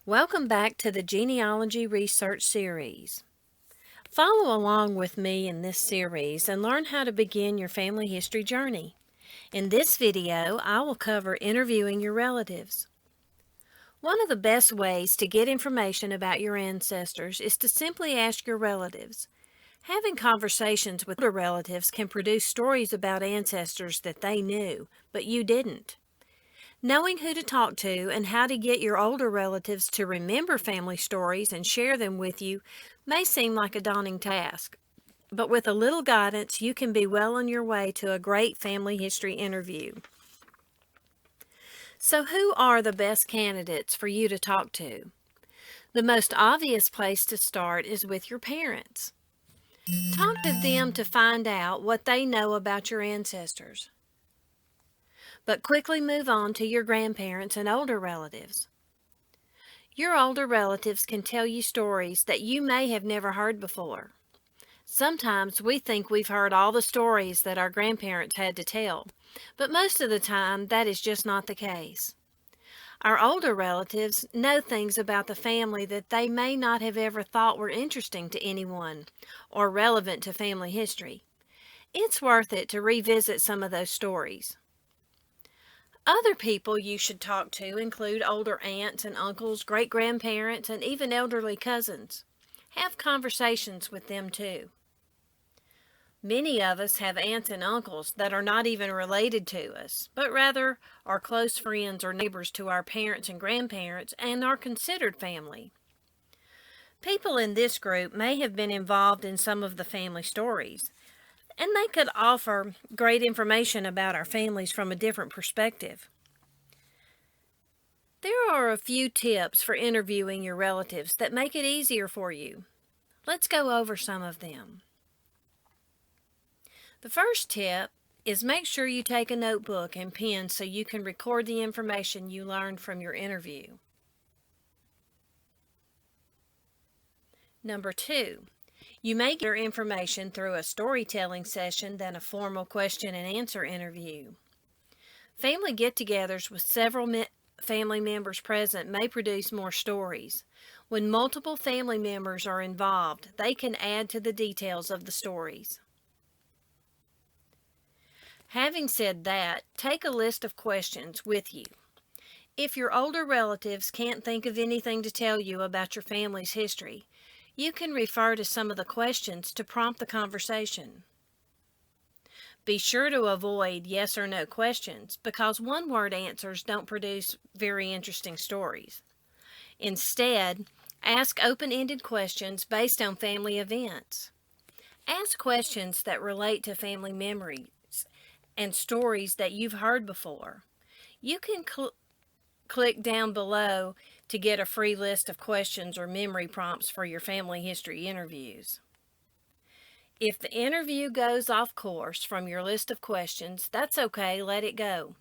Welcome back to the Genealogy Research Series. Follow along with me in this series and learn how to begin your family history journey. In this video, I will cover interviewing your relatives. One of the best ways to get information about your ancestors is to simply ask your relatives. Having conversations with older relatives can produce stories about ancestors that they knew, but you didn't. Knowing who to talk to and how to get your older relatives to remember family stories and share them with you may seem like a daunting task, but with a little guidance, you can be well on your way to a great family history interview. So, who are the best candidates for you to talk to? The most obvious place to start is with your parents. Talk to them to find out what they know about your ancestors. But quickly move on to your grandparents and older relatives. Your older relatives can tell you stories that you may have never heard before. Sometimes we think we've heard all the stories that our grandparents had to tell, but most of the time that is just not the case. Our older relatives know things about the family that they may not have ever thought were interesting to anyone or relevant to family history. It's worth it to revisit some of those stories. Other people you should talk to include older aunts and uncles, great-grandparents, and even elderly cousins. Have conversations with them too. Many of us have aunts and uncles that are not even related to us, but rather are close friends or neighbors to our parents and grandparents and are considered family. People in this group may have been involved in some of the family stories, and they could offer great information about our families from a different perspective. There are a few tips for interviewing your relatives that make it easier for you. Let's go over some of them. The first tip is make sure you take a notebook and pen so you can record the information you learned from your interview. Number 2, you may get your information through a storytelling session than a formal question and answer interview. Family get-togethers with several family members present may produce more stories. When multiple family members are involved, they can add to the details of the stories. Having said that, take a list of questions with you. If your older relatives can't think of anything to tell you about your family's history, you can refer to some of the questions to prompt the conversation. Be sure to avoid yes or no questions because one-word answers don't produce very interesting stories. Instead, ask open-ended questions based on family events. Ask questions that relate to family memories and stories that you've heard before. You can click down below to get a free list of questions or memory prompts for your family history interviews. If the interview goes off course from your list of questions, that's okay, let it go.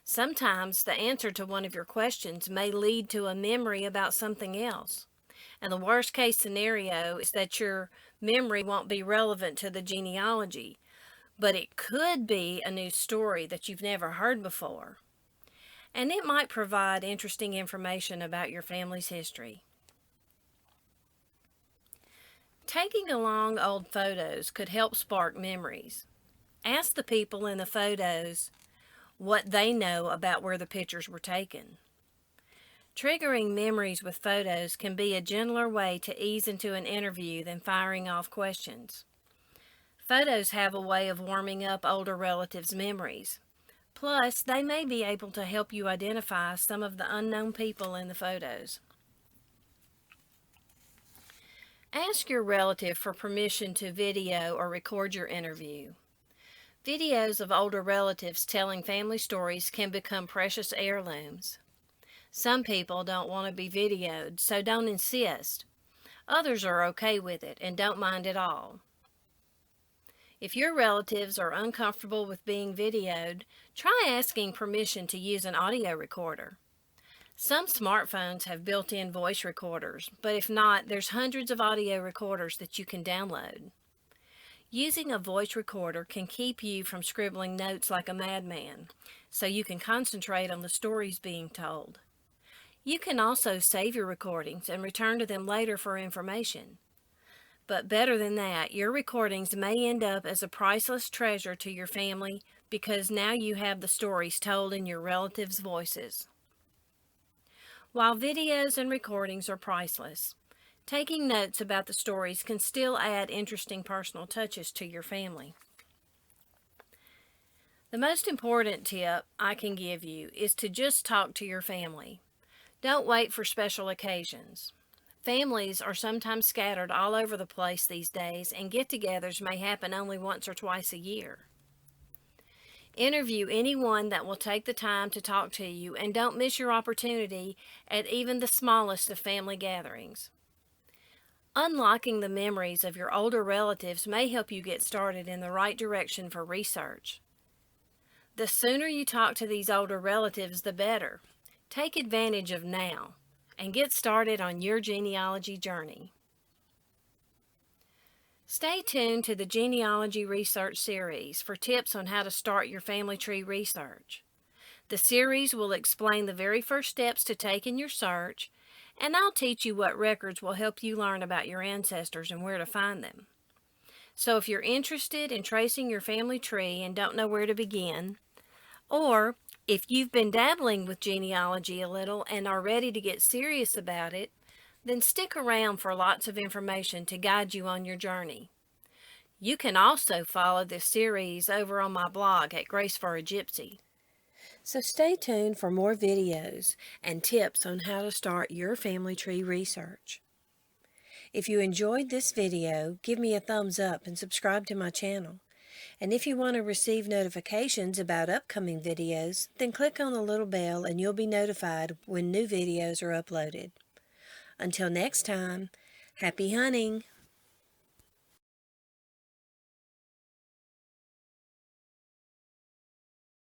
Sometimes the answer to one of your questions may lead to a memory about something else. And the worst case scenario is that your memory won't be relevant to the genealogy, but it could be a new story that you've never heard before. And it might provide interesting information about your family's history. Taking along old photos could help spark memories. Ask the people in the photos what they know about where the pictures were taken. Triggering memories with photos can be a gentler way to ease into an interview than firing off questions. Photos have a way of warming up older relatives' memories. Plus, they may be able to help you identify some of the unknown people in the photos. Ask your relative for permission to video or record your interview. Videos of older relatives telling family stories can become precious heirlooms. Some people don't want to be videoed, so don't insist. Others are okay with it and don't mind at all. If your relatives are uncomfortable with being videoed, try asking permission to use an audio recorder. Some smartphones have built-in voice recorders, but if not, there's hundreds of audio recorders that you can download. Using a voice recorder can keep you from scribbling notes like a madman, so you can concentrate on the stories being told. You can also save your recordings and return to them later for information. But better than that, your recordings may end up as a priceless treasure to your family because now you have the stories told in your relatives' voices. While videos and recordings are priceless, taking notes about the stories can still add interesting personal touches to your family. The most important tip I can give you is to just talk to your family. Don't wait for special occasions. Families are sometimes scattered all over the place these days, and get-togethers may happen only once or twice a year. Interview anyone that will take the time to talk to you, and don't miss your opportunity at even the smallest of family gatherings. Unlocking the memories of your older relatives may help you get started in the right direction for research. The sooner you talk to these older relatives, the better. Take advantage of now and get started on your genealogy journey. Stay tuned to the Genealogy Research Series for tips on how to start your family tree research. The series will explain the very first steps to take in your search, and I'll teach you what records will help you learn about your ancestors and where to find them. So if you're interested in tracing your family tree and don't know where to begin, or if you've been dabbling with genealogy a little and are ready to get serious about it, then stick around for lots of information to guide you on your journey. You can also follow this series over on my blog at Grace for a Gypsy. So stay tuned for more videos and tips on how to start your family tree research. If you enjoyed this video, give me a thumbs up and subscribe to my channel. And if you want to receive notifications about upcoming videos, then click on the little bell and you'll be notified when new videos are uploaded. Until next time, happy hunting!